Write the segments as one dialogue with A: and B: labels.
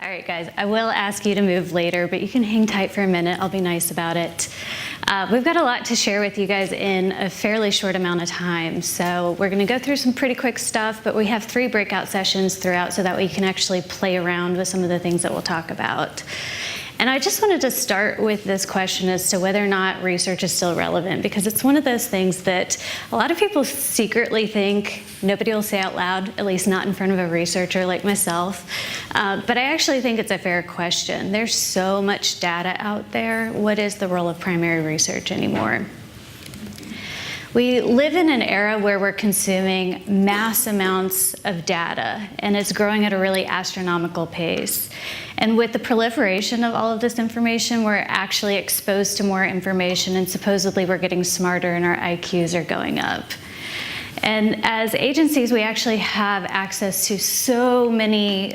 A: All right, guys, I will ask you to move later, but you can hang tight for a minute. I'll be nice about it. We've got a lot to share with you guys in a fairly short amount of time. So we're going to go through some pretty quick stuff, but we have 3 breakout sessions throughout so that we can actually play around with some of the things that we'll talk about. And I just wanted to start with this question as to whether or not research is still relevant, because it's one of those things that a lot of people secretly think nobody will say out loud, at least not in front of a researcher like myself. But I actually think it's a fair question. There's so much data out there. What is the role of primary research anymore? We live in an era where we're consuming mass amounts of data, and it's growing at a really astronomical pace. And with the proliferation of all of this information, we're actually exposed to more information, and supposedly we're getting smarter and our IQs are going up. And as agencies, we actually have access to so many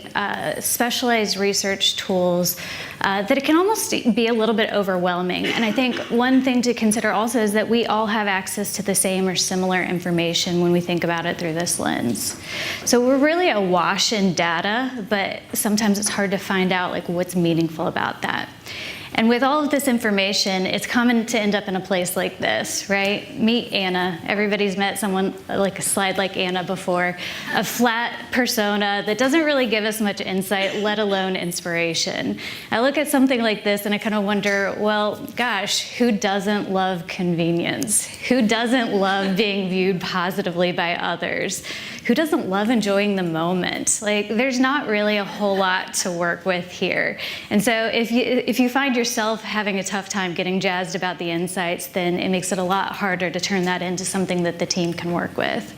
A: specialized research tools that it can almost be a little bit overwhelming. And I think one thing to consider also is that we all have access to the same or similar information when we think about it through this lens. So we're really awash in data, but sometimes it's hard to find out like what's meaningful about that. And with all of this information, it's common to end up in a place like this, right? Meet Anna. Everybody's met someone like a slide like Anna before. A flat persona that doesn't really give us much insight, let alone inspiration. I look at something like this and I kind of wonder, well, gosh, who doesn't love convenience? Who doesn't love being viewed positively by others? Who doesn't love enjoying the moment? Like, there's not really a whole lot to work with here. And so if you find yourself having a tough time getting jazzed about the insights, then it makes it a lot harder to turn that into something that the team can work with.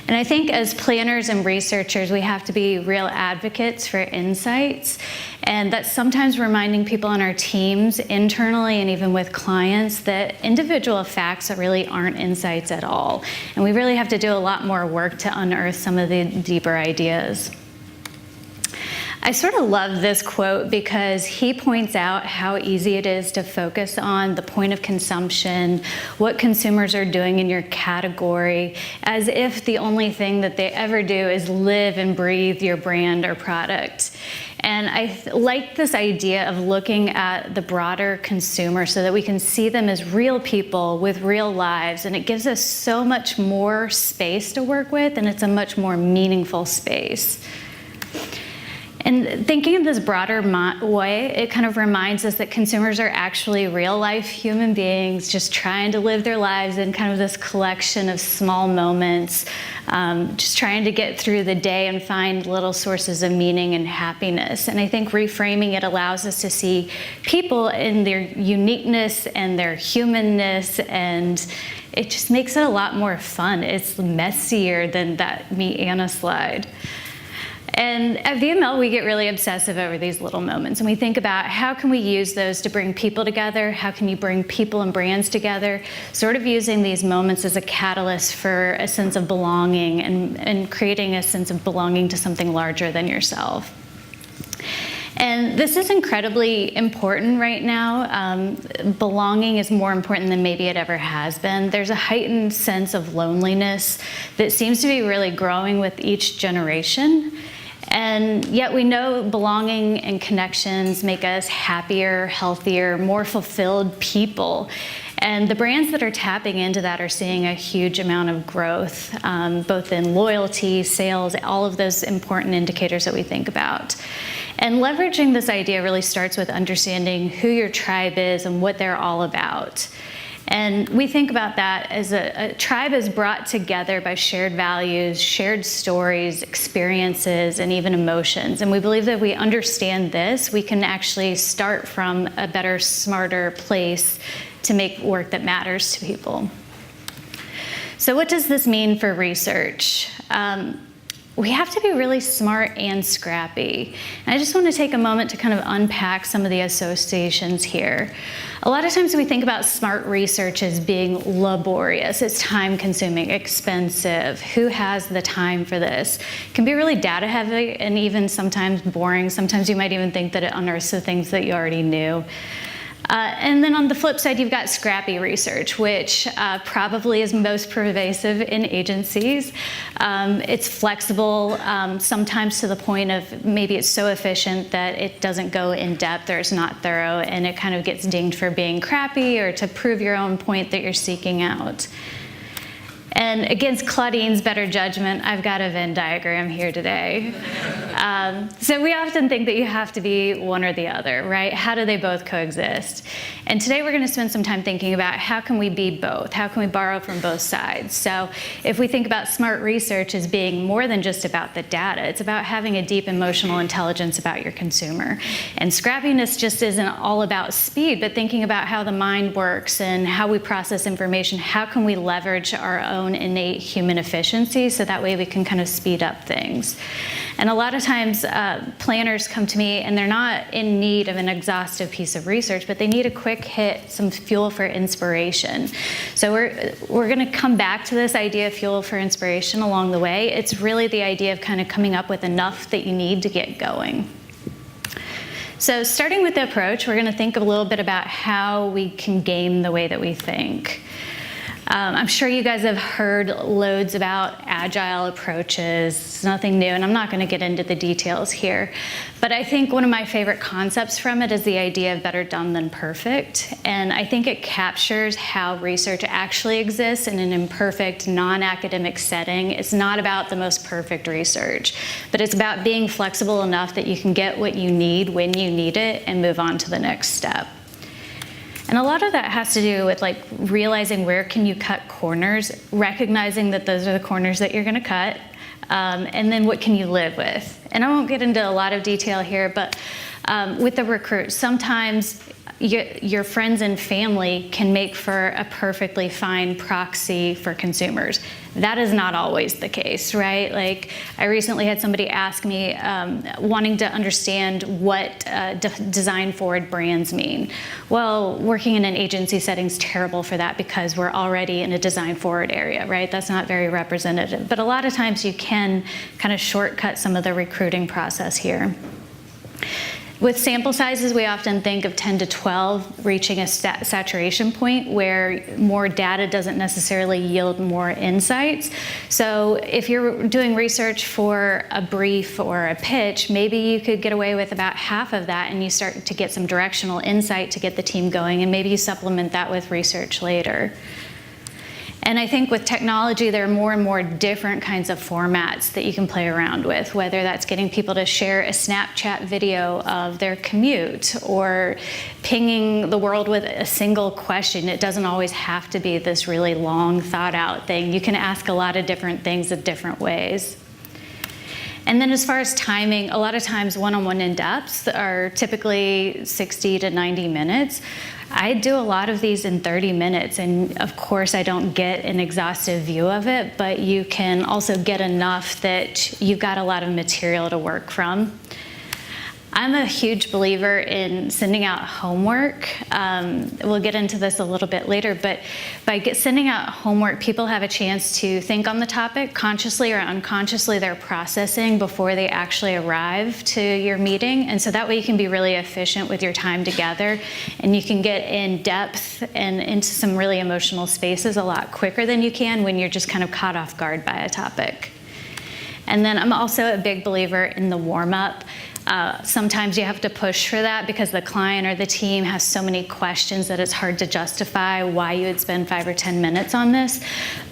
A: And I think as planners and researchers, we have to be real advocates for insights. And that's sometimes reminding people on our teams, internally and even with clients, that individual facts really aren't insights at all. And we really have to do a lot more work to unearth some of the deeper ideas. I sort of love this quote because he points out how easy it is to focus on the point of consumption, what consumers are doing in your category, as if the only thing that they ever do is live and breathe your brand or product. And I like this idea of looking at the broader consumer so that we can see them as real people with real lives, and it gives us so much more space to work with, and it's a much more meaningful space. And thinking of this broader way, it kind of reminds us that consumers are actually real-life human beings just trying to live their lives in kind of this collection of small moments, just trying to get through the day and find little sources of meaning and happiness. And I think reframing it allows us to see people in their uniqueness and their humanness, and it just makes it a lot more fun. It's messier than that Meet Anna slide. And at VML, we get really obsessive over these little moments, and we think about how can we use those to bring people together? How can you bring people and brands together? Sort of using these moments as a catalyst for a sense of belonging and creating a sense of belonging to something larger than yourself. And this is incredibly important right now. Belonging is more important than maybe it ever has been. There's a heightened sense of loneliness that seems to be really growing with each generation. And yet we know belonging and connections make us happier, healthier, more fulfilled people. And the brands that are tapping into that are seeing a huge amount of growth, both in loyalty, sales, all of those important indicators that we think about. And leveraging this idea really starts with understanding who your tribe is and what they're all about. And we think about that as a tribe is brought together by shared values, shared stories, experiences, and even emotions. And we believe that if we understand this, we can actually start from a better, smarter place to make work that matters to people. So what does this mean for research? We have to be really smart and scrappy. And I just want to take a moment to kind of unpack some of the associations here. A lot of times we think about smart research as being laborious. It's time-consuming, expensive. Who has the time for this? It can be really data-heavy and even sometimes boring. Sometimes you might even think that it unearths the things that you already knew. And then on the flip side, you've got Scrappy research, which probably is most pervasive in agencies. It's flexible, sometimes to the point of maybe it's so efficient that it doesn't go in depth or it's not thorough, and it kind of gets dinged for being crappy or to prove your own point that you're seeking out. And against Claudine's better judgment, I've got a Venn diagram here today. So we often think that you have to be one or the other, right? How do they both coexist? And today we're going to spend some time thinking about how can we be both? How can we borrow from both sides? So if we think about smart research as being more than just about the data, it's about having a deep emotional intelligence about your consumer. And scrappiness just isn't all about speed, but thinking about how the mind works and how we process information. How can we leverage our own innate human efficiency so that way we can kind of speed up things? And a lot of times planners come to me and they're not in need of an exhaustive piece of research, but they need a quick hit, some fuel for inspiration. So we're going to come back to this idea of fuel for inspiration along the way. It's really the idea of kind of coming up with enough that you need to get going. So starting with the approach, we're going to think a little bit about how we can game the way that we think. I'm sure you guys have heard loads about agile approaches. It's nothing new, and I'm not going to get into the details here. But I think one of my favorite concepts from it is the idea of better done than perfect. And I think it captures how research actually exists in an imperfect, non-academic setting. It's not about the most perfect research, but it's about being flexible enough that you can get what you need when you need it and move on to the next step. And a lot of that has to do with like realizing where can you cut corners, recognizing that those are the corners that you're going to cut, and then what can you live with. And I won't get into a lot of detail here, but with the recruit, sometimes your friends and family can make for a perfectly fine proxy for consumers. That is not always the case, right? Like I recently had somebody ask me wanting to understand what design-forward brands mean. Well, working in an agency setting is terrible for that because we're already in a design-forward area, right? That's not very representative. But a lot of times you can kind of shortcut some of the recruiting process here. With sample sizes, we often think of 10 to 12 reaching a saturation point where more data doesn't necessarily yield more insights. So if you're doing research for a brief or a pitch, maybe you could get away with about half of that and you start to get some directional insight to get the team going, and maybe you supplement that with research later. And I think with technology, there are more and more different kinds of formats that you can play around with, whether that's getting people to share a Snapchat video of their commute or pinging the world with a single question. It doesn't always have to be this really long, thought-out thing. You can ask a lot of different things in different ways. And then as far as timing, a lot of times one-on-one in-depths are typically 60 to 90 minutes. I do a lot of these in 30 minutes, and of course I don't get an exhaustive view of it, but you can also get enough that you've got a lot of material to work from. I'm a huge believer in sending out homework. We'll get into this a little bit later, but by sending out homework, people have a chance to think on the topic. Consciously or unconsciously, they're processing before they actually arrive to your meeting. And so that way you can be really efficient with your time together, and you can get in depth and into some really emotional spaces a lot quicker than you can when you're just kind of caught off guard by a topic. And then I'm also a big believer in the warm-up. Sometimes you have to push for that because the client or the team has so many questions that it's hard to justify why you would spend 5 or 10 minutes on this.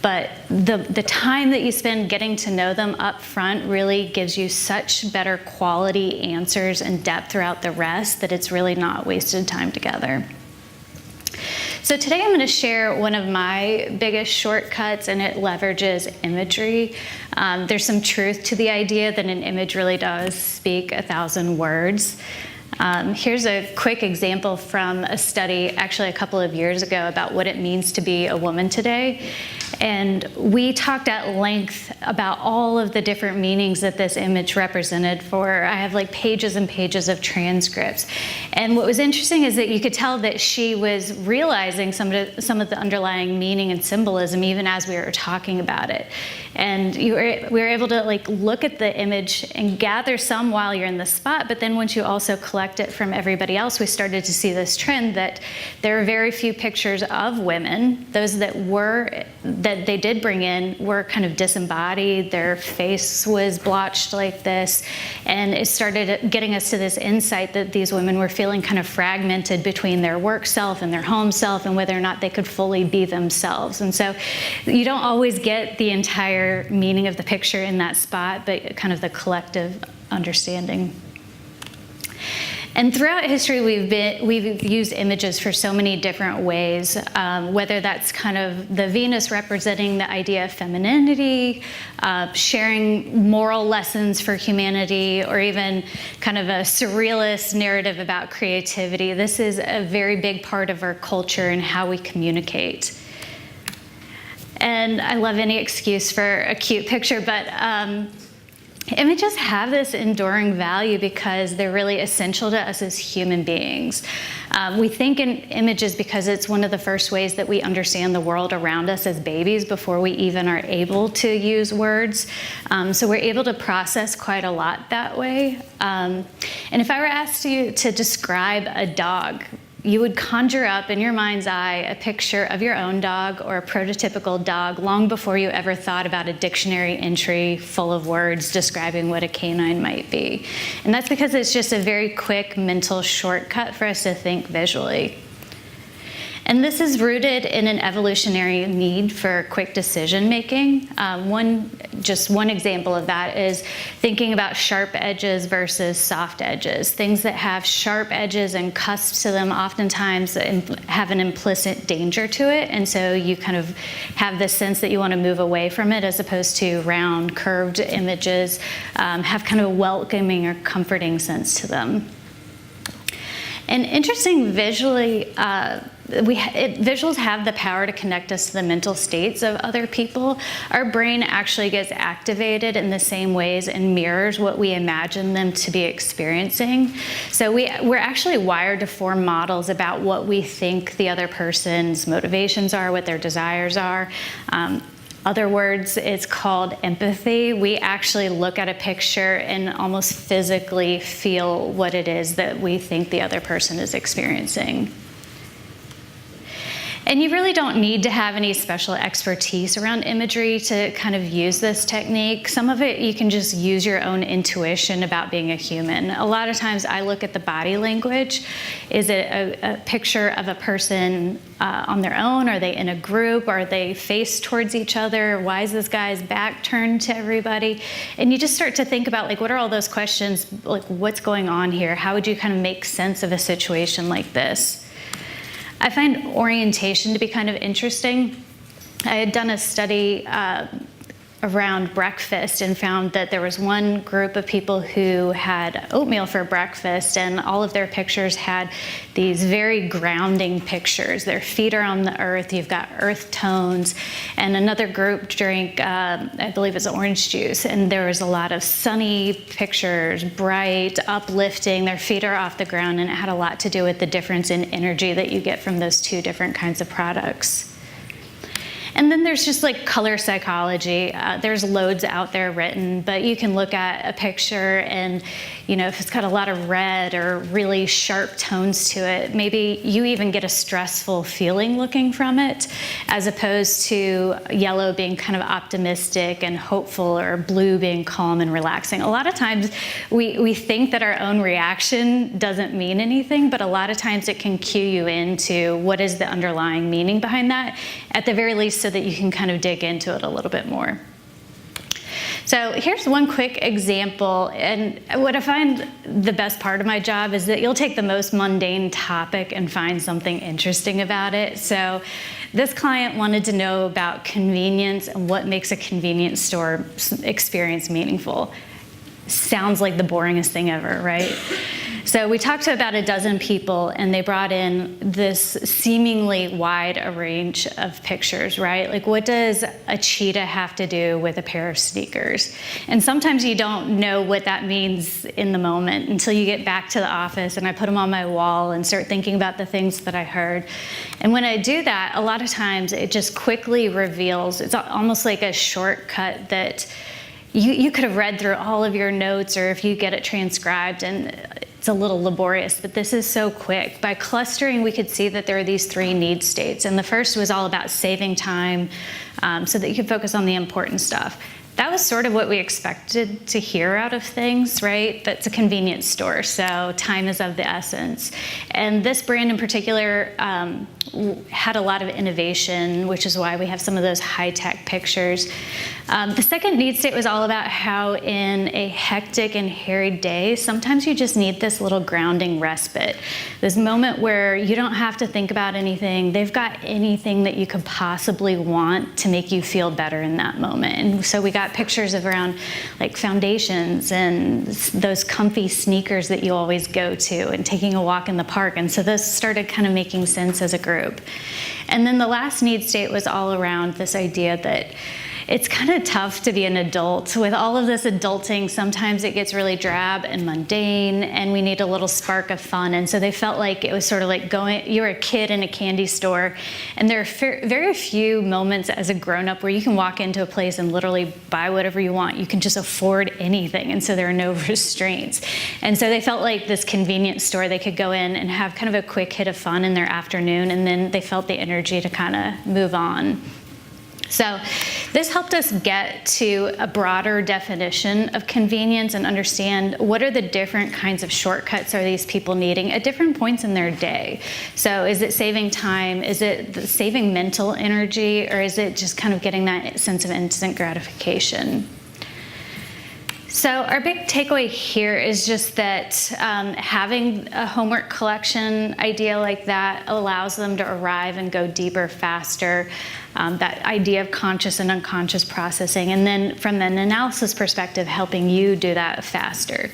A: But the time that you spend getting to know them up front really gives you such better quality answers and depth throughout the rest that it's really not wasted time together. So today I'm going to share one of my biggest shortcuts, and it leverages imagery. There's some truth to the idea that an image really does speak 1,000 words. Here's a quick example from a study actually a couple of years ago about what it means to be a woman today. And we talked at length about all of the different meanings that this image represented for, I have like pages and pages of transcripts. And what was interesting is that you could tell that she was realizing some of the underlying meaning and symbolism even as we were talking about it. And we were able to like look at the image and gather some while you're in the spot, but then once you also collect it from everybody else, we started to see this trend that there are very few pictures of women. Those that they did bring in were kind of disembodied, their face was blotched like this, and it started getting us to this insight that these women were feeling kind of fragmented between their work self and their home self and whether or not they could fully be themselves. And so you don't always get the entire meaning of the picture in that spot, but kind of the collective understanding. And throughout history, we've used images for so many different ways, whether that's kind of the Venus representing the idea of femininity, sharing moral lessons for humanity, or even kind of a surrealist narrative about creativity. This is a very big part of our culture and how we communicate. And I love any excuse for a cute picture, but images have this enduring value because they're really essential to us as human beings. We think in images because it's one of the first ways that we understand the world around us as babies before we even are able to use words. So we're able to process quite a lot that way. And if I were asked you to describe a dog, you would conjure up in your mind's eye a picture of your own dog or a prototypical dog long before you ever thought about a dictionary entry full of words describing what a canine might be. And that's because it's just a very quick mental shortcut for us to think visually. And this is rooted in an evolutionary need for quick decision making. Just one example of that is thinking about sharp edges versus soft edges. Things that have sharp edges and cusps to them oftentimes have an implicit danger to it, and so you kind of have this sense that you want to move away from it, as opposed to round, curved images have kind of a welcoming or comforting sense to them. And interesting, visually, visuals have the power to connect us to the mental states of other people. Our brain actually gets activated in the same ways and mirrors what we imagine them to be experiencing. So we're actually wired to form models about what we think the other person's motivations are, what their desires are. Other words, it's called empathy. We actually look at a picture and almost physically feel what it is that we think the other person is experiencing. And you really don't need to have any special expertise around imagery to kind of use this technique. Some of it you can just use your own intuition about being a human. A lot of times I look at the body language. Is it a picture of a person on their own? Are they in a group? Are they faced towards each other? Why is this guy's back turned to everybody? And you just start to think about, like, what are all those questions? Like, what's going on here? How would you kind of make sense of a situation like this? I find orientation to be kind of interesting. I had done a study around breakfast and found that there was one group of people who had oatmeal for breakfast, and all of their pictures had these very grounding pictures. Their feet are on the earth, you've got earth tones, and another group drank, I believe it's orange juice, and there was a lot of sunny pictures, bright, uplifting, their feet are off the ground, and it had a lot to do with the difference in energy that you get from those two different kinds of products. And then there's just like color psychology. There's loads out there written, but you can look at a picture and, you know, if it's got a lot of red or really sharp tones to it, maybe you even get a stressful feeling looking from it, as opposed to yellow being kind of optimistic and hopeful, or blue being calm and relaxing. A lot of times we think that our own reaction doesn't mean anything, but a lot of times it can cue you into what is the underlying meaning behind that, at the very least, so that you can kind of dig into it a little bit more. So here's one quick example, and what I find the best part of my job is that you'll take the most mundane topic and find something interesting about it. So this client wanted to know about convenience and what makes a convenience store experience meaningful. Sounds like the boringest thing ever, right? So we talked to about a dozen people, and they brought in this seemingly wide range of pictures, right? Like, what does a cheetah have to do with a pair of sneakers? And sometimes you don't know what that means in the moment until you get back to the office and I put them on my wall and start thinking about the things that I heard. And when I do that, a lot of times it just quickly reveals, it's almost like a shortcut that you could have read through all of your notes, or if you get it transcribed, and it's a little laborious, but this is so quick. By clustering, we could see that there are these 3 need states. And the first was all about saving time so that you could focus on the important stuff. That was sort of what we expected to hear out of things, right? That's a convenience store, so time is of the essence. And this brand in particular had a lot of innovation, which is why we have some of those high-tech pictures. The second need state was all about how in a hectic and harried day, sometimes you just need this little grounding respite. This moment where you don't have to think about anything. They've got anything that you could possibly want to make you feel better in that moment. And so we got pictures of around like foundations and those comfy sneakers that you always go to, and taking a walk in the park. And so those started kind of making sense as a group. And then the last need state was all around this idea that it's kind of tough to be an adult. With all of this adulting, sometimes it gets really drab and mundane, and we need a little spark of fun. And so they felt like it was sort of like you're a kid in a candy store, and there are very few moments as a grown-up where you can walk into a place and literally buy whatever you want. You can just afford anything, and so there are no restraints. And so they felt like this convenience store, they could go in and have kind of a quick hit of fun in their afternoon, and then they felt the energy to kind of move on. So this helped us get to a broader definition of convenience and understand what are the different kinds of shortcuts are these people needing at different points in their day. So is it saving time? Is it saving mental energy? Or is it just kind of getting that sense of instant gratification? So our big takeaway here is just that having a homework collection idea like that allows them to arrive and go deeper faster. That idea of conscious and unconscious processing, and then from an analysis perspective, helping you do that faster.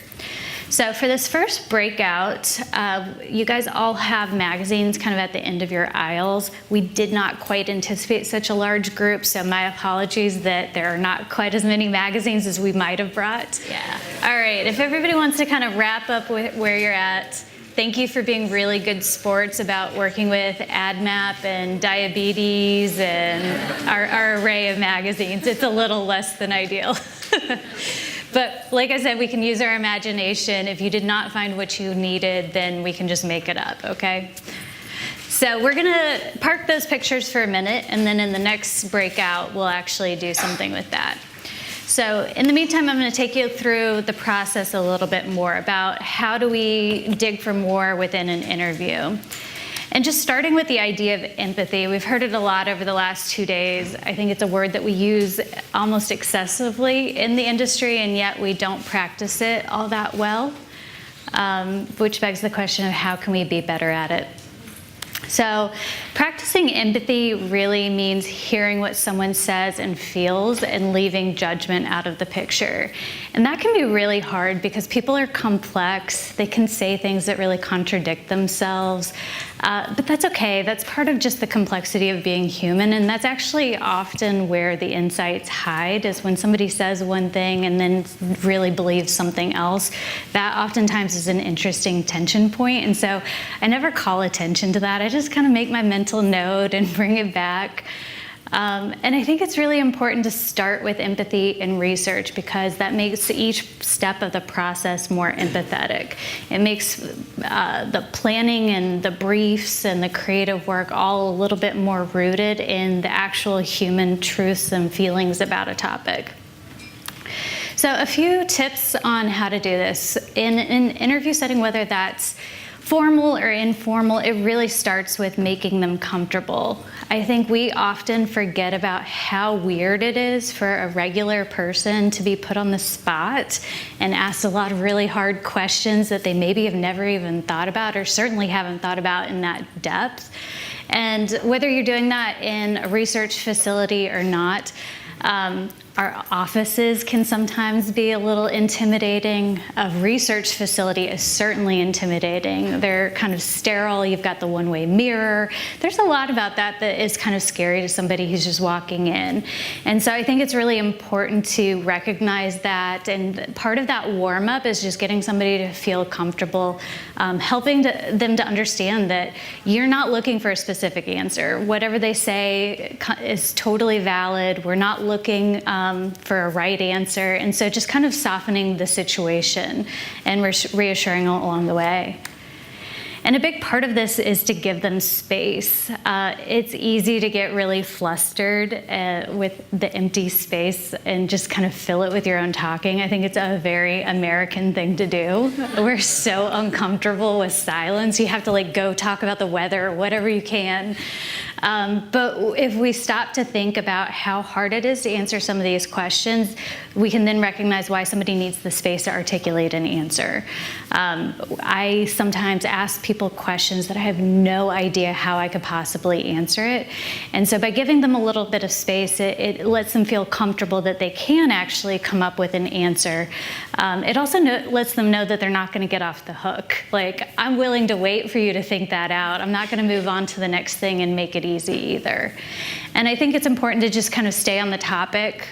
A: So for this first breakout, you guys all have magazines kind of at the end of your aisles. We did not quite anticipate such a large group, so my apologies that there are not quite as many magazines as we might have brought. Yeah. All right, if everybody wants to kind of wrap up with where you're at, thank you for being really good sports about working with AdMap and Diabetes and our array of magazines. It's a little less than ideal. But like I said, we can use our imagination. If you did not find what you needed, then we can just make it up, okay? So we're gonna park those pictures for a minute, and then in the next breakout, we'll actually do something with that. So in the meantime, I'm going to take you through the process a little bit more about how do we dig for more within an interview. And just starting with the idea of empathy, we've heard it a lot over the last 2 days. I think it's a word that we use almost excessively in the industry, and yet we don't practice it all that well, which begs the question of how can we be better at it? So practicing empathy really means hearing what someone says and feels and leaving judgment out of the picture. And that can be really hard because people are complex. They can say things that really contradict themselves. But that's okay. That's part of just the complexity of being human. And that's actually often where the insights hide, is when somebody says one thing and then really believes something else. That oftentimes is an interesting tension point. And so I never call attention to that. I just kind of make my mental note and bring it back. And I think it's really important to start with empathy in research because that makes each step of the process more empathetic. It makes the planning and the briefs and the creative work all a little bit more rooted in the actual human truths and feelings about a topic. So a few tips on how to do this. In an interview setting, whether that's formal or informal, it really starts with making them comfortable. I think we often forget about how weird it is for a regular person to be put on the spot and asked a lot of really hard questions that they maybe have never even thought about or certainly haven't thought about in that depth. And whether you're doing that in a research facility or not, Our offices can sometimes be a little intimidating. A research facility is certainly intimidating. They're kind of sterile. You've got the one-way mirror. There's a lot about that that is kind of scary to somebody who's just walking in. And so I think it's really important to recognize that. And part of that warm-up is just getting somebody to feel comfortable, helping them to understand that you're not looking for a specific answer. Whatever they say is totally valid. We're not looking for a right answer, and so just kind of softening the situation and reassuring along the way. And a big part of this is to give them space. It's easy to get really flustered with the empty space and just kind of fill it with your own talking. I think it's a very American thing to do. We're so uncomfortable with silence. You have to like go talk about the weather or whatever you can. But if we stop to think about how hard it is to answer some of these questions, we can then recognize why somebody needs the space to articulate an answer. I sometimes ask people questions that I have no idea how I could possibly answer it. And so by giving them a little bit of space, it lets them feel comfortable that they can actually come up with an answer. It also lets them know that they're not going to get off the hook. Like, I'm willing to wait for you to think that out. I'm not going to move on to the next thing and make it easy either. And I think it's important to just kind of stay on the topic.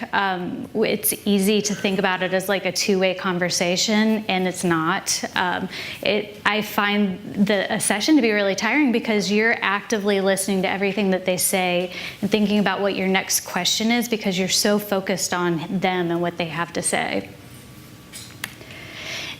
A: It's easy to think about it as like a two-way conversation, and it's not. I find a session to be really tiring because you're actively listening to everything that they say and thinking about what your next question is because you're so focused on them and what they have to say.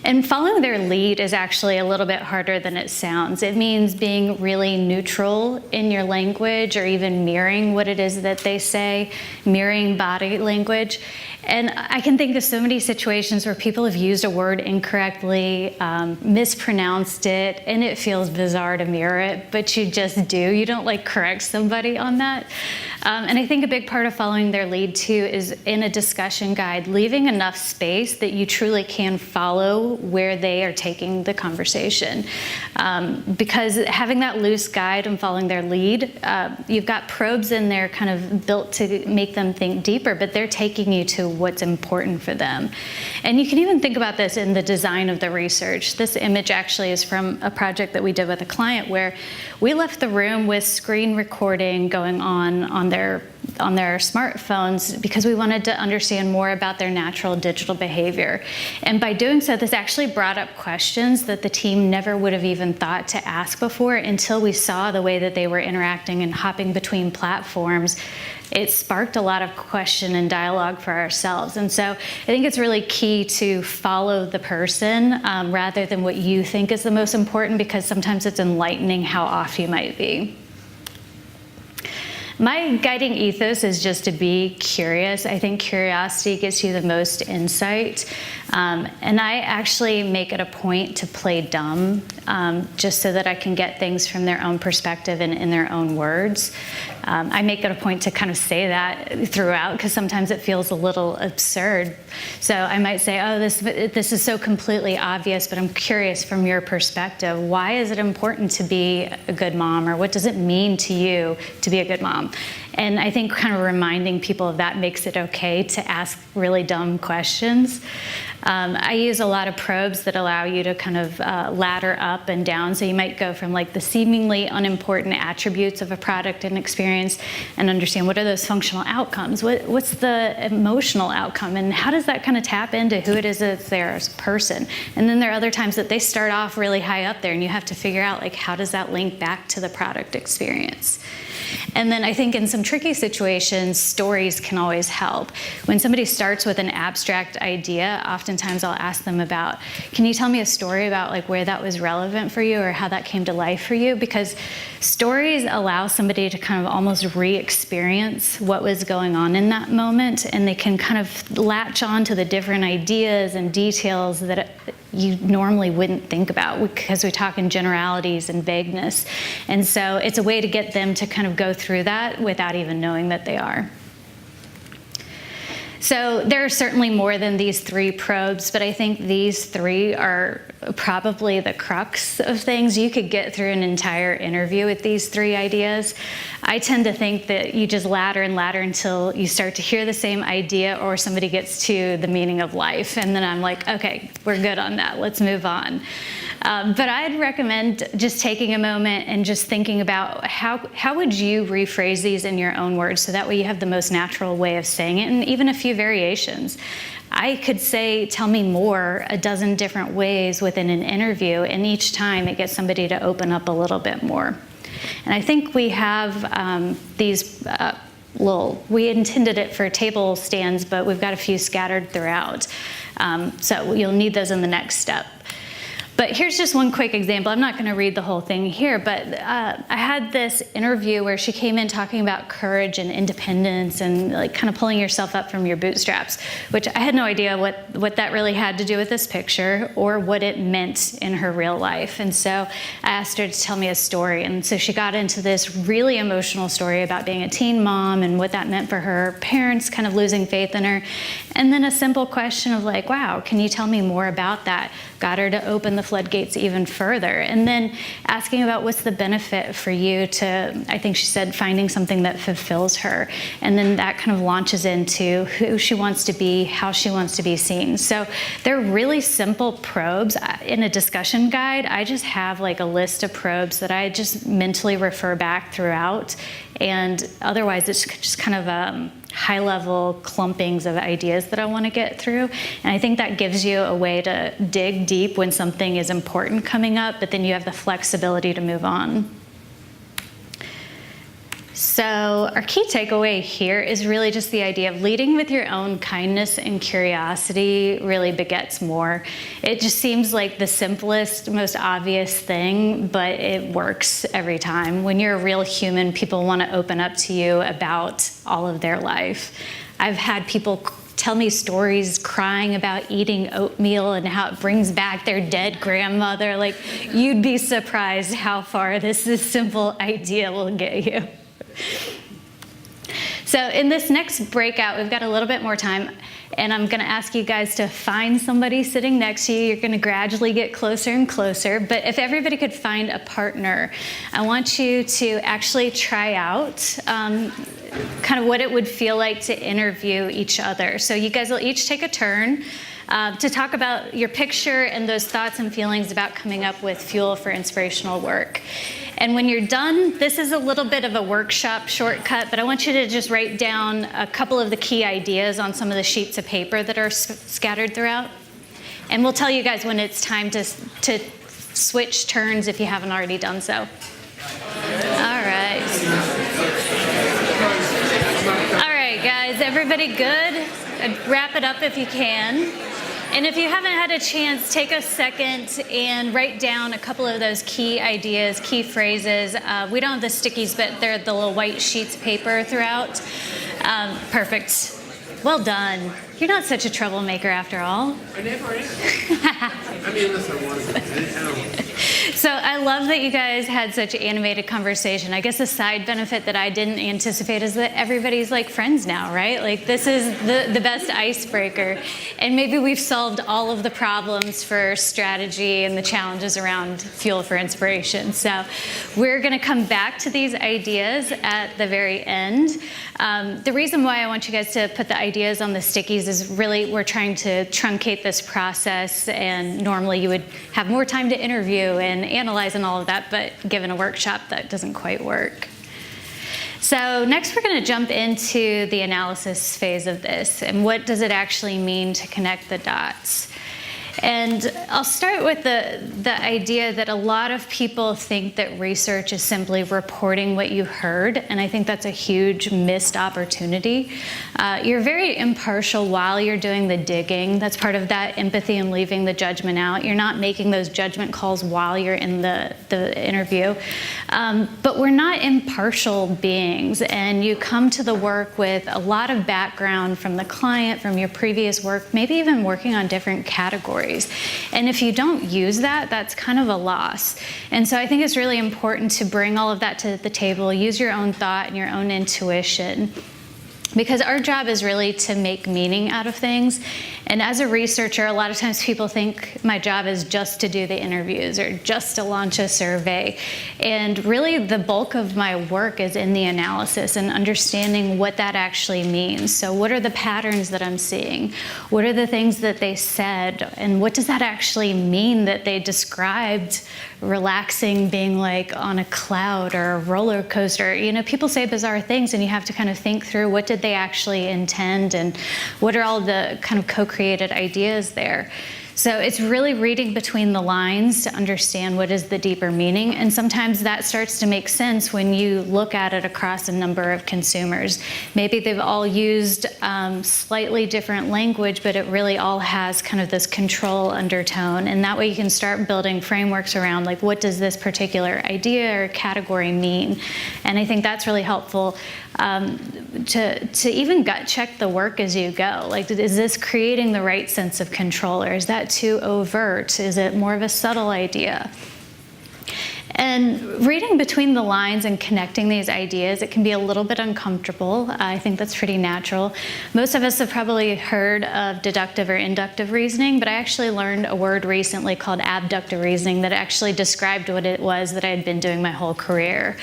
A: And following their lead is actually a little bit harder than it sounds. It means being really neutral in your language or even mirroring what it is that they say, mirroring body language. And I can think of so many situations where people have used a word incorrectly, mispronounced it, and it feels bizarre to mirror it, but you just do. You don't like correct somebody on that. And I think a big part of following their lead too is in a discussion guide, leaving enough space that you truly can follow where they are taking the conversation. Because having that loose guide and following their lead, you've got probes in there kind of built to make them think deeper, but they're taking you to what's important for them. And you can even think about this in the design of the research. This image actually is from a project that we did with a client where we left the room with screen recording going on their smartphones because we wanted to understand more about their natural digital behavior. And by doing so, this actually brought up questions that the team never would have even thought to ask before until we saw the way that they were interacting and hopping between platforms. It sparked a lot of question and dialogue for ourselves. And so I think it's really key to follow the person rather than what you think is the most important, because sometimes it's enlightening how off you might be. My guiding ethos is just to be curious. I think curiosity gives you the most insight. And I actually make it a point to play dumb, just so that I can get things from their own perspective and in their own words. I make it a point to kind of say that throughout, because sometimes it feels a little absurd. So I might say, oh, this is so completely obvious, but I'm curious from your perspective. Why is it important to be a good mom? Or what does it mean to you to be a good mom? And I think kind of reminding people of that makes it okay to ask really dumb questions. I use a lot of probes that allow you to kind of ladder up and down. So you might go from like the seemingly unimportant attributes of a product and experience and understand what are those functional outcomes? What's the emotional outcome? And how does that kind of tap into who it is that's there as a person? And then there are other times that they start off really high up there and you have to figure out like how does that link back to the product experience? And then I think in some tricky situations, stories can always help. When somebody starts with an abstract idea, oftentimes I'll ask them about, can you tell me a story about like where that was relevant for you or how that came to life for you? Because stories allow somebody to kind of almost re-experience what was going on in that moment, and they can kind of latch on to the different ideas and details that you normally wouldn't think about, because we talk in generalities and vagueness. And so it's a way to get them to kind of go through that without even knowing that they are. So there are certainly more than these three probes, but I think these three are probably the crux of things. You could get through an entire interview with these 3 ideas. I tend to think that you just ladder and ladder until you start to hear the same idea or somebody gets to the meaning of life. And then I'm like, okay, we're good on that. Let's move on. But I'd recommend just taking a moment and just thinking about how would you rephrase these in your own words, so that way you have the most natural way of saying it, and even a few variations. I could say, tell me more, a dozen different ways within an interview, and each time it gets somebody to open up a little bit more. And I think we have these we intended it for table stands, but we've got a few scattered throughout. So you'll need those in the next step. But here's just one quick example. I'm not going to read the whole thing here, but I had this interview where she came in talking about courage and independence and like kind of pulling yourself up from your bootstraps, which I had no idea what that really had to do with this picture or what it meant in her real life. And so I asked her to tell me a story. And so she got into this really emotional story about being a teen mom and what that meant for her parents kind of losing faith in her. And then a simple question of like, wow, can you tell me more about that? Got her to open the floodgates even further. And then asking about what's the benefit for you to, I think she said, finding something that fulfills her. And then that kind of launches into who she wants to be, how she wants to be seen. So they're really simple probes. In a discussion guide, I just have like a list of probes that I just mentally refer back throughout. And otherwise, it's just kind of high-level clumpings of ideas that I want to get through. And I think that gives you a way to dig deep when something is important coming up, but then you have the flexibility to move on. So our key takeaway here is really just the idea of leading with your own kindness and curiosity really begets more. It just seems like the simplest, most obvious thing, but it works every time. When you're a real human, people want to open up to you about all of their life. I've had people tell me stories crying about eating oatmeal and how it brings back their dead grandmother. Like, you'd be surprised how far this simple idea will get you. So in this next breakout, we've got a little bit more time, and I'm going to ask you guys to find somebody sitting next to you. You're going to gradually get closer and closer, but if everybody could find a partner, I want you to actually try out kind of what it would feel like to interview each other. So you guys will each take a turn to talk about your picture and those thoughts and feelings about coming up with fuel for inspirational work. And when you're done, this is a little bit of a workshop shortcut, but I want you to just write down a couple of the key ideas on some of the sheets of paper that are scattered throughout. And we'll tell you guys when it's time to switch turns if you haven't already done so. All right. All right, guys, everybody good? Wrap it up if you can. And if you haven't had a chance, take a second and write down a couple of those key ideas, key phrases. We don't have the stickies, but they're the little white sheets of paper throughout. Perfect. Well done. You're not such a troublemaker after all.
B: I never am. I mean, unless I want to.
A: So I love that you guys had such an animated conversation. I guess a side benefit that I didn't anticipate is that everybody's like friends now, right? Like, this is the best icebreaker. And maybe we've solved all of the problems for strategy and the challenges around fuel for inspiration. So we're going to come back to these ideas at the very end. The reason why I want you guys to put the ideas on the stickies is really we're trying to truncate this process, and normally you would have more time to interview and analyze and all of that, but given a workshop, that doesn't quite work. So next we're going to jump into the analysis phase of this, and what does it actually mean to connect the dots? And I'll start with the idea that a lot of people think that research is simply reporting what you heard, and I think that's a huge missed opportunity. You're very impartial while you're doing the digging. That's part of that empathy and leaving the judgment out. You're not making those judgment calls while you're in the interview. But we're not impartial beings, and you come to the work with a lot of background from the client, from your previous work, maybe even working on different categories. And if you don't use that, that's kind of a loss. And so I think it's really important to bring all of that to the table, use your own thought and your own intuition. Because our job is really to make meaning out of things. And as a researcher, a lot of times people think my job is just to do the interviews or just to launch a survey. And really the bulk of my work is in the analysis and understanding what that actually means. So what are the patterns that I'm seeing? What are the things that they said? And what does that actually mean that they described relaxing being like on a cloud or a roller coaster? You know, people say bizarre things and you have to kind of think through what did they actually intend and what are all the kind of co-created ideas there. So it's really reading between the lines to understand what is the deeper meaning. And sometimes that starts to make sense when you look at it across a number of consumers. Maybe they've all used slightly different language, but it really all has kind of this control undertone. And that way you can start building frameworks around like, what does this particular idea or category mean? And I think that's really helpful to even gut check the work as you go. Like, is this creating the right sense of control, or is that too overt? Is it more of a subtle idea? And reading between the lines and connecting these ideas, it can be a little bit uncomfortable. I think that's pretty natural. Most of us have probably heard of deductive or inductive reasoning, but I actually learned a word recently called abductive reasoning that actually described what it was that I had been doing my whole career.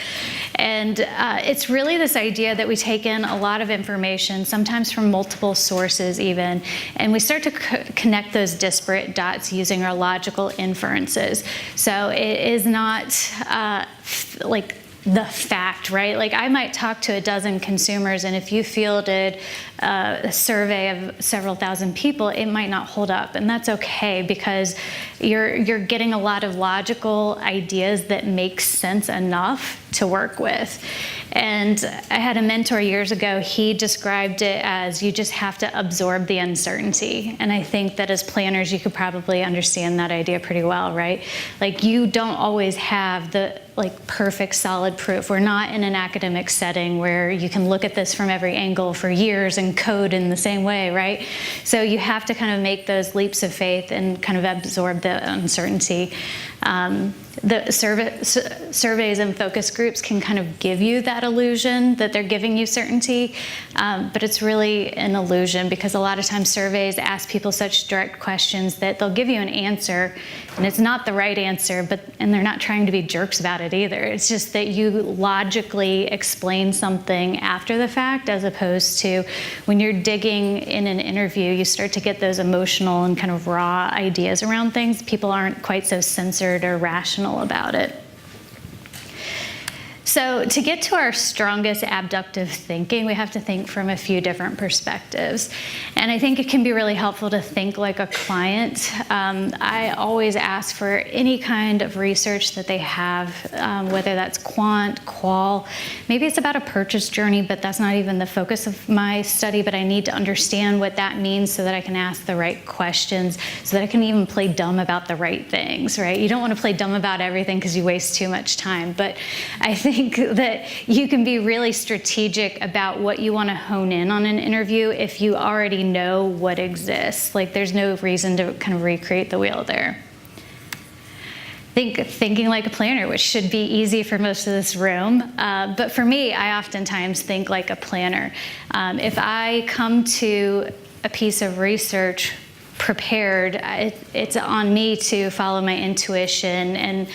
A: And it's really this idea that we take in a lot of information, sometimes from multiple sources even, and we start to connect those disparate dots using our logical inferences. So it is not like the fact, right? Like I might talk to a dozen consumers, and if you fielded a survey of several thousand people, it might not hold up, and that's okay because you're getting a lot of logical ideas that make sense enough to work with. And I had a mentor years ago, he described it as you just have to absorb the uncertainty. And I think that as planners, you could probably understand that idea pretty well, right? Like you don't always have the perfect solid proof. We're not in an academic setting where you can look at this from every angle for years and code in the same way, right? So you have to kind of make those leaps of faith and kind of absorb the uncertainty. The surveys and focus groups can kind of give you that illusion that they're giving you certainty, but it's really an illusion because a lot of times surveys ask people such direct questions that they'll give you an answer and it's not the right answer, and they're not trying to be jerks about it either. It's just that you logically explain something after the fact as opposed to when you're digging in an interview, you start to get those emotional and kind of raw ideas around things. People aren't quite so censored or rational about it. So to get to our strongest abductive thinking, we have to think from a few different perspectives. And I think it can be really helpful to think like a client. I always ask for any kind of research that they have, whether that's quant, qual. Maybe it's about a purchase journey, but that's not even the focus of my study, but I need to understand what that means so that I can ask the right questions, so that I can even play dumb about the right things, right? You don't want to play dumb about everything because you waste too much time, but I think that you can be really strategic about what you want to hone in on an interview if you already know what exists. Like there's no reason to kind of recreate the wheel there. Thinking like a planner, which should be easy for most of this room, but for me, I oftentimes think like a planner. If I come to a piece of research prepared, it's on me to follow my intuition and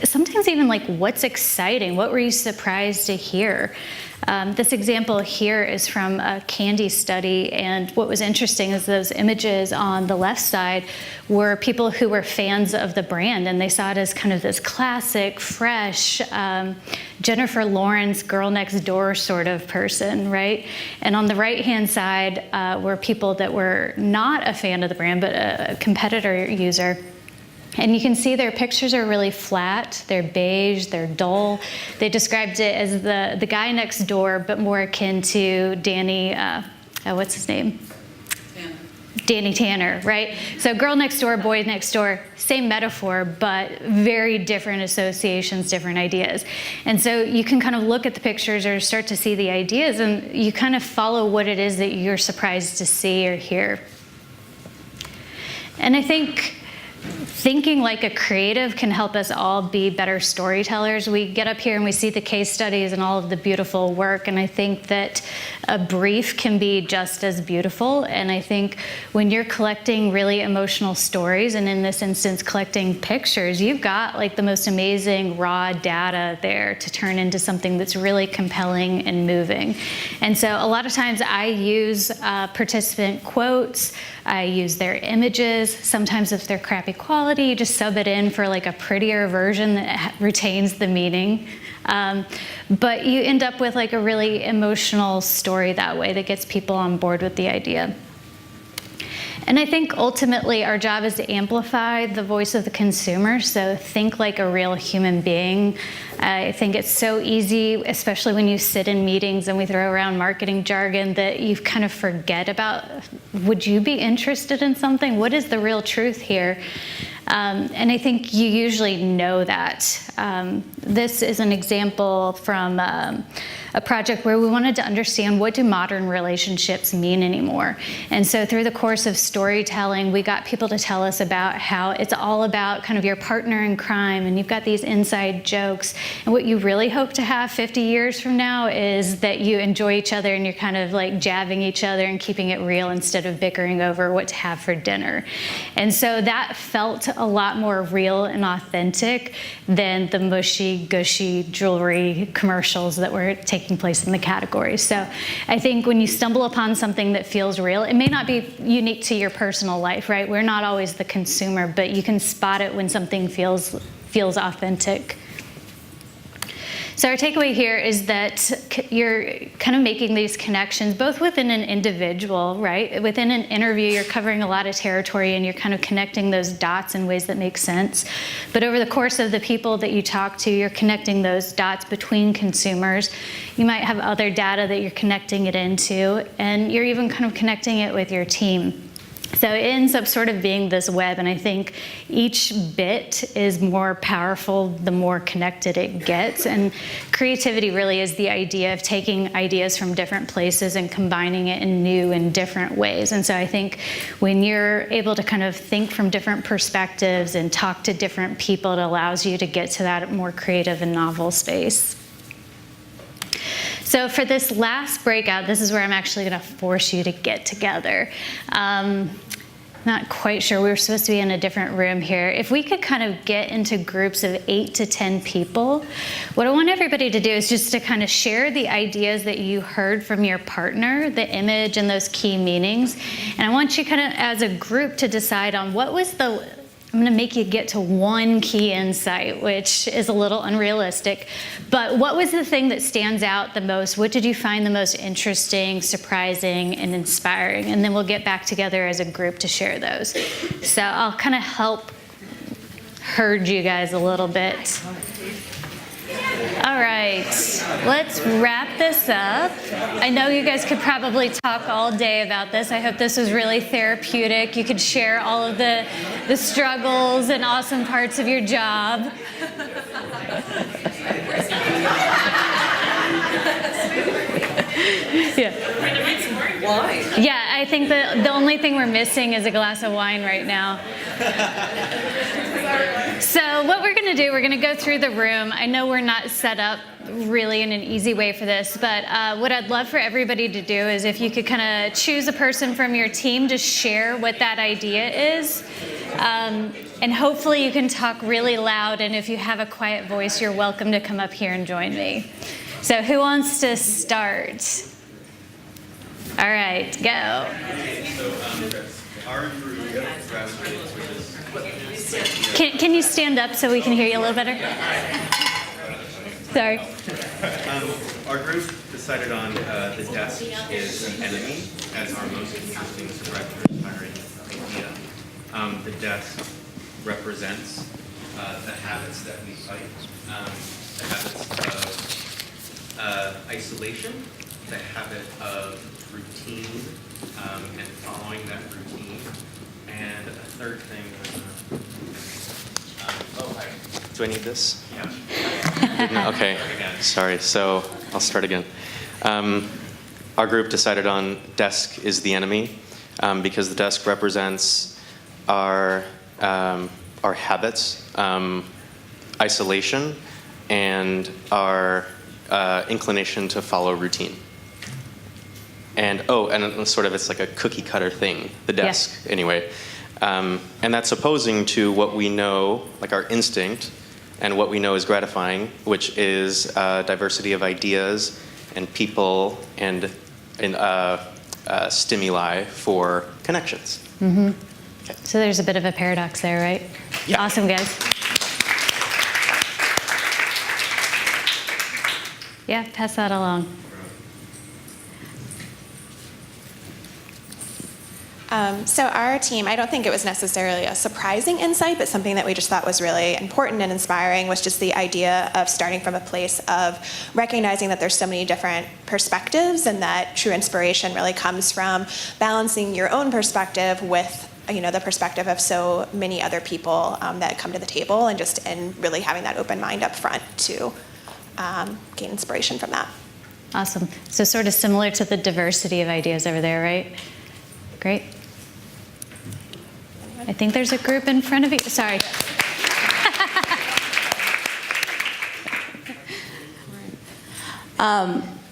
A: sometimes even like what's exciting, what were you surprised to hear? This example here is from a candy study, and what was interesting is those images on the left side were people who were fans of the brand, and they saw it as kind of this classic, fresh, Jennifer Lawrence girl next door sort of person, right? And on the right-hand side were people that were not a fan of the brand, but a competitor user. And you can see their pictures are really flat, they're beige, they're dull. They described it as the guy next door, but more akin to Danny, what's his name? Danny Tanner, right? So girl next door, boy next door, same metaphor, but very different associations, different ideas. And so you can kind of look at the pictures or start to see the ideas, and you kind of follow what it is that you're surprised to see or hear. And I think thinking like a creative can help us all be better storytellers. We get up here and we see the case studies and all of the beautiful work, and I think that a brief can be just as beautiful. And I think when you're collecting really emotional stories, and in this instance collecting pictures, you've got like the most amazing raw data there to turn into something that's really compelling and moving. And so a lot of times I use participant quotes, I use their images. Sometimes if they're crappy quality, you just sub it in for like a prettier version that retains the meaning. But you end up with like a really emotional story that way that gets people on board with the idea. And I think ultimately our job is to amplify the voice of the consumer, so think like a real human being. I think it's so easy, especially when you sit in meetings and we throw around marketing jargon, that you kind of forget about, would you be interested in something? What is the real truth here? And I think you usually know that. This is an example from a project where we wanted to understand, what do modern relationships mean anymore? And so through the course of storytelling, we got people to tell us about how it's all about kind of your partner in crime, and you've got these inside jokes. And what you really hope to have 50 years from now is that you enjoy each other and you're kind of like jabbing each other and keeping it real instead of bickering over what to have for dinner. And so that felt a lot more real and authentic than the mushy, gushy jewelry commercials that were taking place in the category. So I think when you stumble upon something that feels real, it may not be unique to your personal life, right? We're not always the consumer, but you can spot it when something feels authentic. So our takeaway here is that you're kind of making these connections both within an individual, right? Within an interview, you're covering a lot of territory and you're kind of connecting those dots in ways that make sense. But over the course of the people that you talk to, you're connecting those dots between consumers. You might have other data that you're connecting it into, and you're even kind of connecting it with your team. So it ends up sort of being this web, and I think each bit is more powerful the more connected it gets. And creativity really is the idea of taking ideas from different places and combining it in new and different ways. And so I think when you're able to kind of think from different perspectives and talk to different people, it allows you to get to that more creative and novel space. So for this last breakout, this is where I'm actually going to force you to get together. Not quite sure. We were supposed to be in a different room here. If we could kind of get into groups of 8 to 10 people, what I want everybody to do is just to kind of share the ideas that you heard from your partner, the image and those key meanings. And I want you kind of as a group to decide on what was the, I'm going to make you get to one key insight, which is a little unrealistic. But what was the thing that stands out the most? What did you find the most interesting, surprising, and inspiring? And then we'll get back together as a group to share those. So I'll kind of help herd you guys a little bit. All right, let's wrap this up. I know you guys could probably talk all day about this. I hope this was really therapeutic. You could share all of the struggles and awesome parts of your job.
C: Wine.
A: Yeah, I think the only thing we're missing is a glass of wine right now. So what we're going to do, we're going to go through the room. I know we're not set up really in an easy way for this, but what I'd love for everybody to do is if you could kind of choose a person from your team to share what that idea is. And hopefully you can talk really loud, and if you have a quiet voice, you're welcome to come up here and join me. So who wants to start? All right, go. Can you stand up so we can hear you a little better? Sorry.
D: Our group decided on the desk is the enemy as our most interesting spread for inspiring idea. The desk represents the habits that we fight, the habits of isolation, the habit of routine and following that routine, and a third thing. Hi. Do I need this? Yeah. Okay. Sorry. So I'll start again. Our group decided on desk is the enemy because the desk represents our our habits, isolation, and our inclination to follow routine. And sort of it's like a cookie cutter thing, the desk, anyway. And that's opposing to what we know, like our instinct, and what we know is gratifying, which is diversity of ideas and people and stimuli for connections.
A: Mm-hmm. Okay. So there's a bit of a paradox there, right?
D: Yeah.
A: Awesome, guys. Yeah, pass that along.
E: So our team, I don't think it was necessarily a surprising insight, but something that we just thought was really important and inspiring was just the idea of starting from a place of recognizing that there's so many different perspectives and that true inspiration really comes from balancing your own perspective with the perspective of so many other people that come to the table, and really having that open mind up front to gain inspiration from that.
A: Awesome. So sort of similar to the diversity of ideas over there, right? Great. I think there's a group in front of you. Sorry.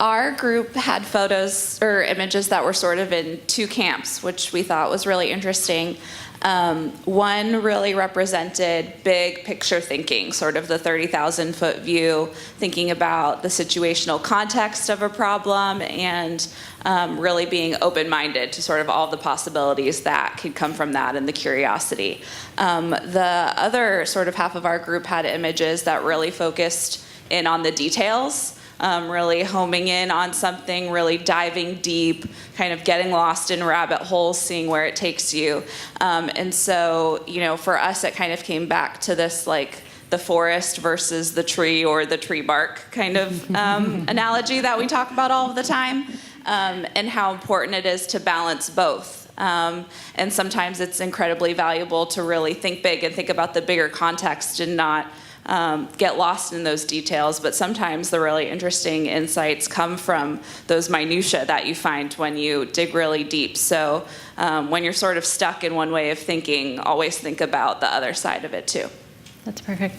C: Our group had photos or images that were sort of in two camps, which we thought was really interesting. One really represented big picture thinking, sort of the 30,000-foot view, thinking about the situational context of a problem and really being open-minded to sort of all the possibilities that could come from that and the curiosity. The other sort of half of our group had images that really focused in on the details. Really homing in on something, really diving deep, kind of getting lost in rabbit holes, seeing where it takes you. And so, for us, it kind of came back to this, like, the forest versus the tree or the tree bark kind of analogy that we talk about all of the time, and how important it is to balance both. And sometimes it's incredibly valuable to really think big and think about the bigger context and not get lost in those details, but sometimes the really interesting insights come from those minutiae that you find when you dig really deep. So when you're sort of stuck in one way of thinking, always think about the other side of it too.
A: That's perfect.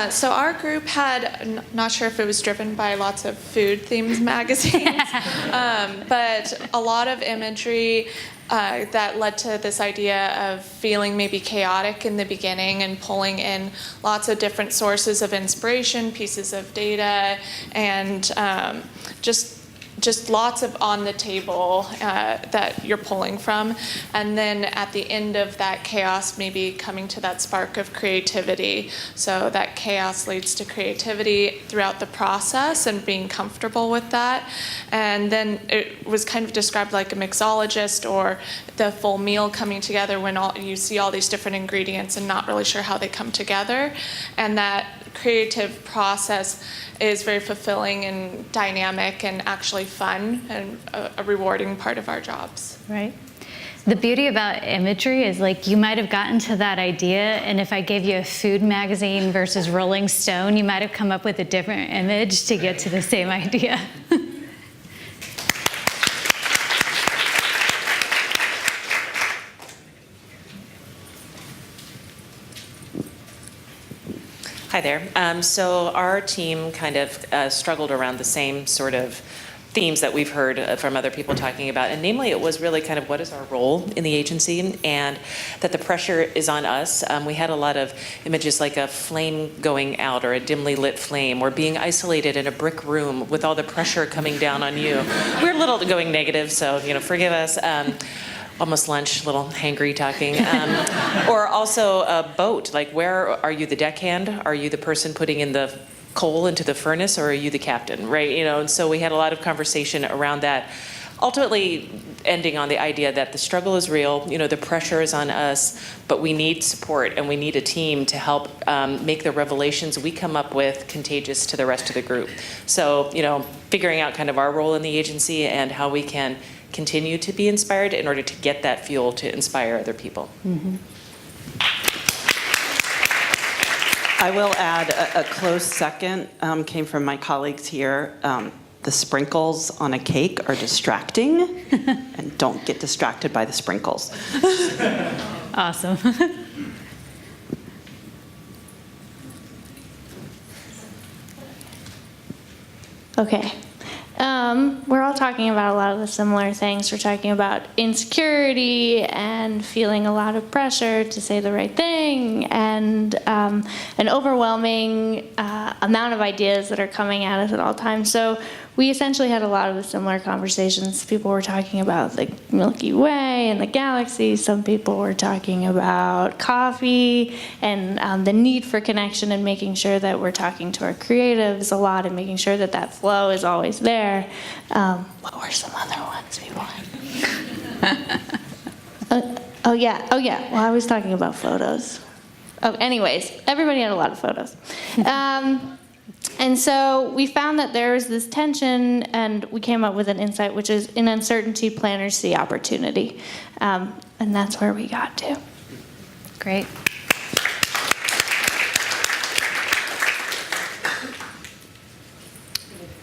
F: So our group had, not sure if it was driven by lots of food themed magazines, but a lot of imagery that led to this idea of feeling maybe chaotic in the beginning and pulling in lots of different sources of inspiration, pieces of data, and just lots of on the table that you're pulling from. And then at the end of that chaos, maybe coming to that spark of creativity. So that chaos leads to creativity throughout the process and being comfortable with that. And then it was kind of described like a mixologist or the full meal coming together when you see all these different ingredients and not really sure how they come together. And that creative process is very fulfilling and dynamic and actually fun and a rewarding part of our jobs.
A: Right. The beauty about imagery is, like, you might have gotten to that idea, and if I gave you a food magazine versus Rolling Stone, you might have come up with a different image to get to the same idea.
G: Hi there. So our team kind of struggled around the same sort of themes that we've heard from other people talking about, and namely it was really kind of what is our role in the agency and that the pressure is on us. We had a lot of images like a flame going out or a dimly lit flame or being isolated in a brick room with all the pressure coming down on you. We're a little going negative, so forgive us. Almost lunch, a little hangry talking. Or also a boat, like where are you the deckhand? Are you the person putting in the coal into the furnace, or are you the captain, right? And so we had a lot of conversation around that, ultimately ending on the idea that the struggle is real, the pressure is on us, but we need support and we need a team to help make the revelations we come up with contagious to the rest of the group. So, figuring out kind of our role in the agency and how we can continue to be inspired in order to get that fuel to inspire other people.
A: Mm-hmm.
H: I will add a close second came from my colleagues here. The sprinkles on a cake are distracting, and don't get distracted by the sprinkles.
A: Awesome.
I: Okay. We're all talking about a lot of the similar things. We're talking about insecurity and feeling a lot of pressure to say the right thing, and an overwhelming amount of ideas that are coming at us at all times. So we essentially had a lot of the similar conversations. People were talking about the Milky Way and the galaxy. Some people were talking about coffee and the need for connection and making sure that we're talking to our creatives a lot and making sure that that flow is always there. What were some other ones people had? Oh yeah. Well, I was talking about photos. Oh, anyways, everybody had a lot of photos. And so we found that there was this tension, and we came up with an insight, which is in uncertainty, planners see opportunity. And that's where we got to.
A: Great.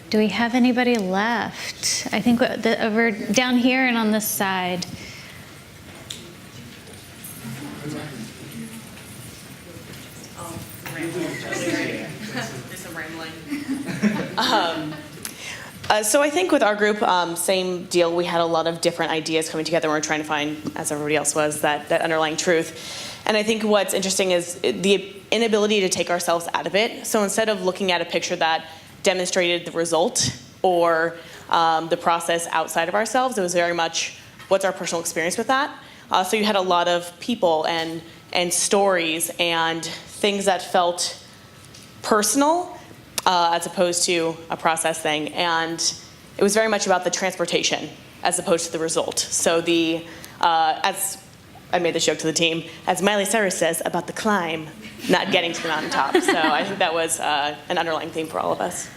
A: Do we have anybody left? I think over down here and on this side.
J: So I think with our group, same deal. We had a lot of different ideas coming together. And we're trying to find, as everybody else was, that underlying truth. And I think what's interesting is the inability to take ourselves out of it. So instead of looking at a picture that demonstrated the result or the process outside of ourselves, it was very much what's our personal experience with that. So you had a lot of people and stories and things that felt personal as opposed to a process thing. And it was very much about the transportation as opposed to the result. So as I made the joke to the team, as Miley Cyrus says, about the climb, not getting to the mountaintop. So I think that was an underlying theme for all of us.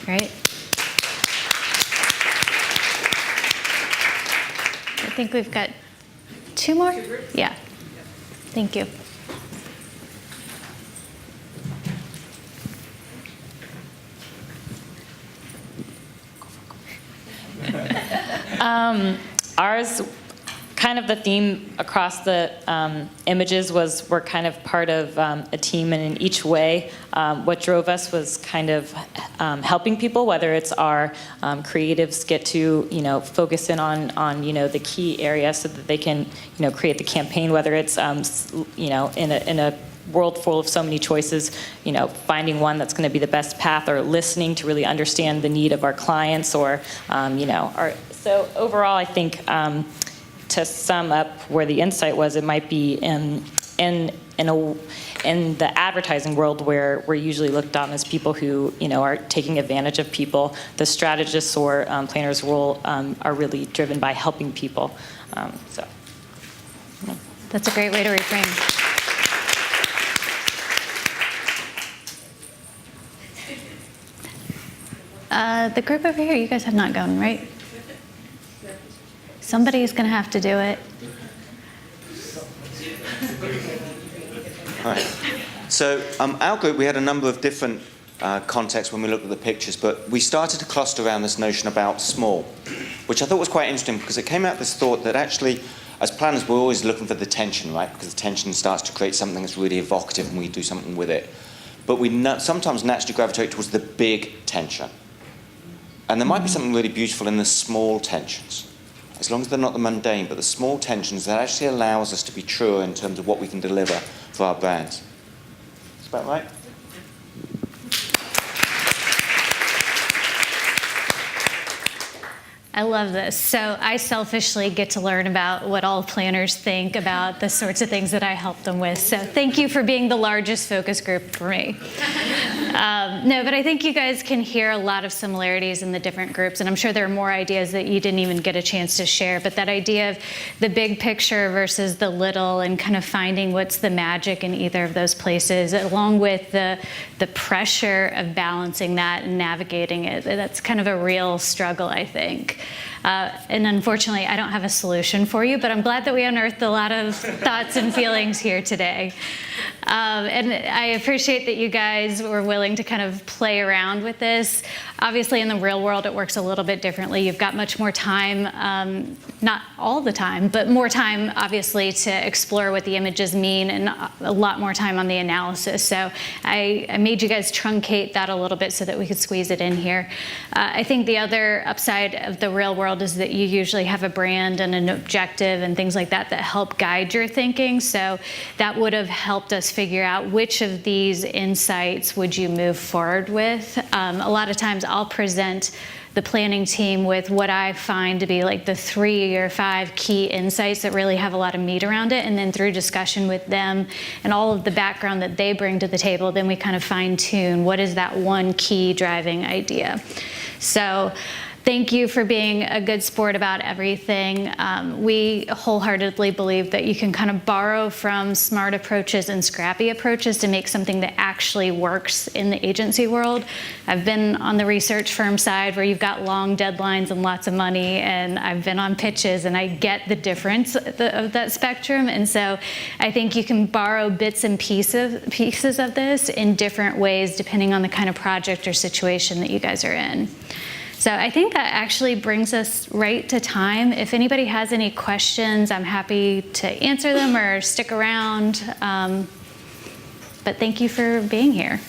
A: Great. I think we've got 2 more? Yeah. Thank you.
K: Ours, kind of the theme across the images was we're kind of part of a team, and in each way, what drove us was kind of helping people, whether it's our creatives get to, focus in on the key areas so that they can, create the campaign, whether it's, in a world full of so many choices, finding one that's going to be the best path, or listening to really understand the need of our clients, or, so overall, I think to sum up where the insight was, it might be in the advertising world where we're usually looked on as people who, are taking advantage of people. The strategists or planners' role are really driven by helping people.
A: That's a great way to reframe. The group over here, you guys have not gone, right? Somebody's going to have to do it.
L: All right. So our group, we had a number of different contexts when we looked at the pictures, but we started to cluster around this notion about small, which I thought was quite interesting because it came out this thought that actually, as planners, we're always looking for the tension, right? Because the tension starts to create something that's really evocative and we do something with it. But we sometimes naturally gravitate towards the big tension. And there might be something really beautiful in the small tensions, as long as they're not the mundane, but the small tensions that actually allows us to be truer in terms of what we can deliver for our brands. Is that right?
A: I love this. So I selfishly get to learn about what all planners think about the sorts of things that I help them with. So thank you for being the largest focus group for me. No, but I think you guys can hear a lot of similarities in the different groups, and I'm sure there are more ideas that you didn't even get a chance to share, but that idea of the big picture versus the little, and kind of finding what's the magic in either of those places, along with the pressure of balancing that and navigating it. That's kind of a real struggle, I think. And unfortunately, I don't have a solution for you, but I'm glad that we unearthed a lot of thoughts and feelings here today. And I appreciate that you guys were willing to kind of play around with this. Obviously, in the real world, it works a little bit differently. You've got much more time, not all the time, but more time, obviously, to explore what the images mean and a lot more time on the analysis. So I made you guys truncate that a little bit so that we could squeeze it in here. I think the other upside of the real world is that you usually have a brand and an objective and things like that that help guide your thinking. So that would have helped us figure out which of these insights would you move forward with. A lot of times I'll present the planning team with what I find to be like the 3 or 5 key insights that really have a lot of meat around it, and then through discussion with them and all of the background that they bring to the table, then we kind of fine tune what is that one key driving idea. So thank you for being a good sport about everything. We wholeheartedly believe that you can kind of borrow from smart approaches and scrappy approaches to make something that actually works in the agency world. I've been on the research firm side where you've got long deadlines and lots of money, and I've been on pitches, and I get the difference of that spectrum. And so I think you can borrow bits and pieces of this in different ways depending on the kind of project or situation that you guys are in. So I think that actually brings us right to time. If anybody has any questions, I'm happy to answer them or stick around. But thank you for being here.